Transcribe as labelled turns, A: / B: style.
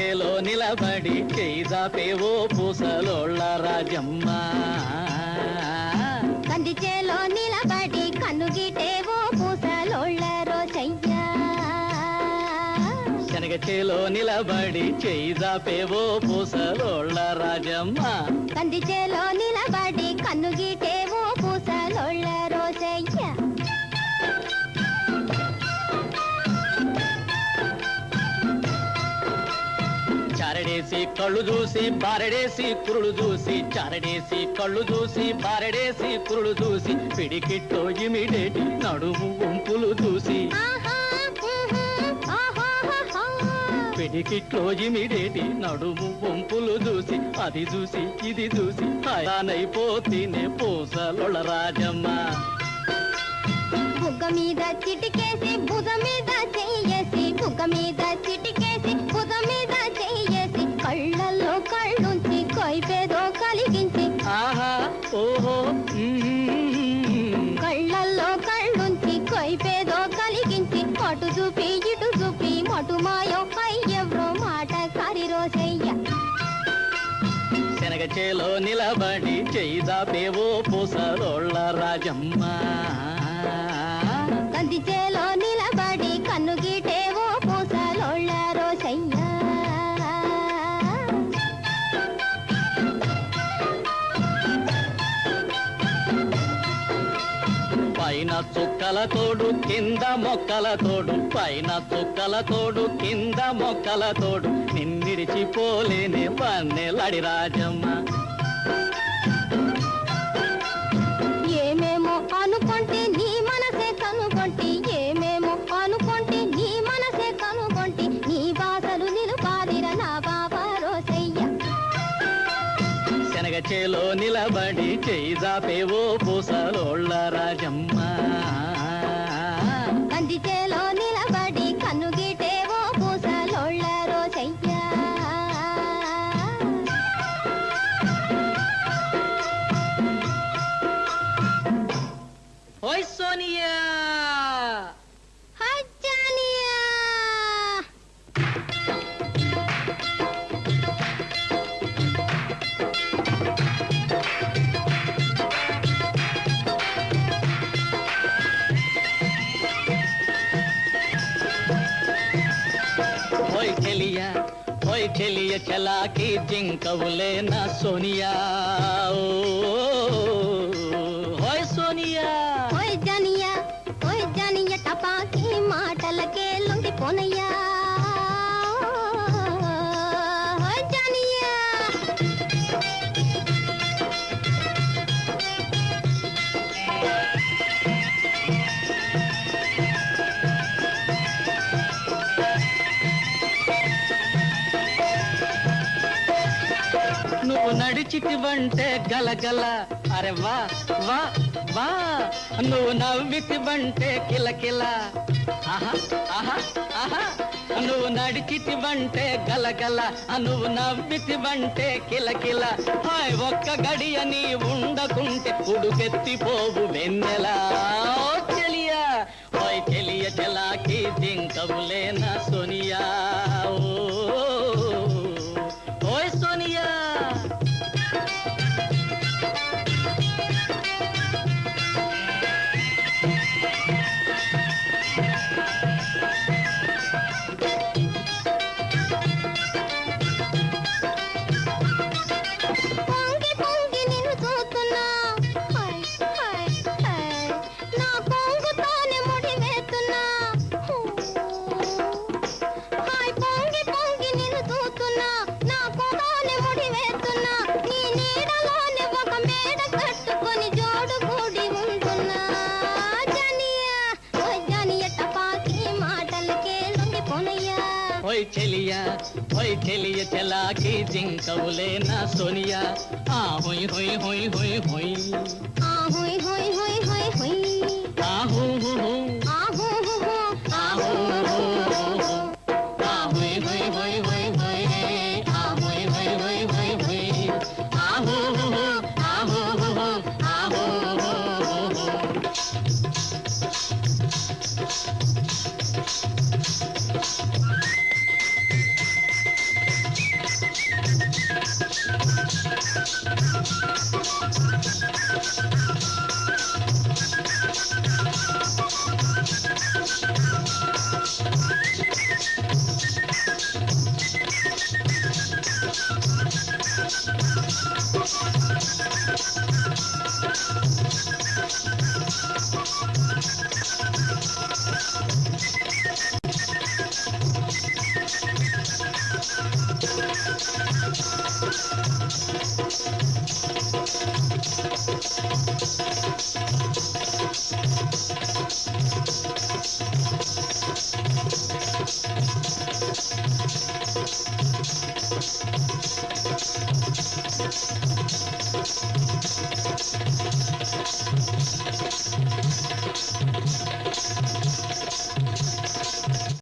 A: చేలో నిలబడి చేయిదాపేవో పూసలోళ్ళ రాజమ్మ
B: కంది చేలో నిలబడి కన్ను గీటేవో పూసలోళ్ళ రోసయ్యా
A: శనగ చేలో నిలబడి చేయిదాపేవో పూసలోళ్ళ రాజమ్మ
B: కంది చేలో నిలబడి కన్ను గీటేవో పూసలోళ్ళ రోసయ్యా
A: చారడేసి కళ్ళు చూసి బారడేసి కురుడు చూసి చారడేసి కళ్ళు చూసి బారడేసి కురుడు చూసి పిడికిట్లో ఇమిడేటి నడుము వంపులు చూసి పిడికిట్లో ఇమిడేటి నడుము వంపులు చూసి అది చూసి ఇది చూసి హయానైపోతేనే పూసలొళ్ళ రాజమ్మ
B: బుగ్గ మీద చిటికేసి భుజ మీద చెయ్యేసి బుగ్గ మీద చిటికేసి భుజ మీద చెయ్యేసి కళ్ళల్లో కళ్ళుంచి కొయ్పేదో కలిగించి
A: ఆహా ఓహో
B: కళ్ళల్లో కళ్ళుంచి కొయ్పేదో కలిగించి అటు చూపి ఇటు చూపి మటు మాయో అయ్యెవ్రో మాట కారి రోసయ్య
A: శనగ చేలో నిలబడి చేయిదాపేవో పూసలోళ్ళ రాజమ్మ
B: కంది చేలో నిలబడి కన్ను గీటేవో పూసలోళ్ళ రోసయ్య
A: పైన చుక్కల తోడు కింద మొక్కల తోడు పైన చుక్కల తోడు కింద మొక్కల తోడు నిన్నిడిచిపోలేనే వన్నెలాడి రాజమ్మ
B: ఏమేమో అనుకుంటే నీ మనసే కనుగొంటి ఏమేమో అనుకుంటే నీ మనసే కనుగొంటి నీ బాసలు నిలుపాదిర నా బాబా రోసయ్య
A: శనగ చేలో నిలబడి చేయిదాపేవో పూసలోళ్ళ రాజమ్మ
B: కంది చేలో నిలబడి కన్ను గీటేవో పూసలోళ్ళ రోసయ్య
A: ఓయ్ సోనియా
B: హజ్జానియా
A: ఓయ్ చెలియ చలాకి జింకవులే నా సోనియా ఓయ్ సోనియా
B: ఓయ్ జానియా టపాకి మాటలకే లొంగిపోనయ్యా ఓయ్ జానియా
A: నువ్వు నడిచిటివంటే గలగల అరే వా వా వా నువ్వు నవ్వితివంటే కిలకిల ఆహా ఆహా ఆహా నువ్వు నడిచిటివంటే గలగల నువ్వు నవ్వితివంటే కిలకిల హాయ్ ఒక్క గడియ నీ ఉండకుంటే ఉడుకెత్తిపోవు వెన్నెలా చెలియా ఓయ్ చెలియ చలాకి జింకవులే నా సోనియా ఓయ్ సోనియా
B: పొంగి పొంగి నిన్ను చూస్తున్నా హాయ్ హాయ్ హాయ్ నా పొంగుతోనే ముడి వేస్తున్నా హాయ్ పొంగి పొంగి నిన్ను చూస్తున్నా నా పొంగుతోనే ముడి వేస్తున్నా నీ నీడలోనే ఒక మేడ కట్టుకొని జోడు కూడి ఉంటున్నా జానియా ఓయ్ జానియా టపాకి మాటలకే లొంగిపోనయ్యా
A: ఓయ్ చెలియ చలాకి జింకవులే నా సోనియా ఆ హోయ్ హోయ్ హోయ్ హోయ్ హోయ్
B: ఆ హోయ్ హోయ్ హోయ్ హోయ్ హోయ్
A: ఆ హూ హూ హూ
B: ఆ హో హో హో
A: ఆ హూ హూ హూ ఆ హోయ్ హోయ్ హోయ్ హోయ్ హోయ్ ఆ హోయ్ హోయ్ హోయ్ హోయ్ హోయ్ ఆ హూ హూ హూ ఆ హూ హూ హూ ఆ హూ హూ హూ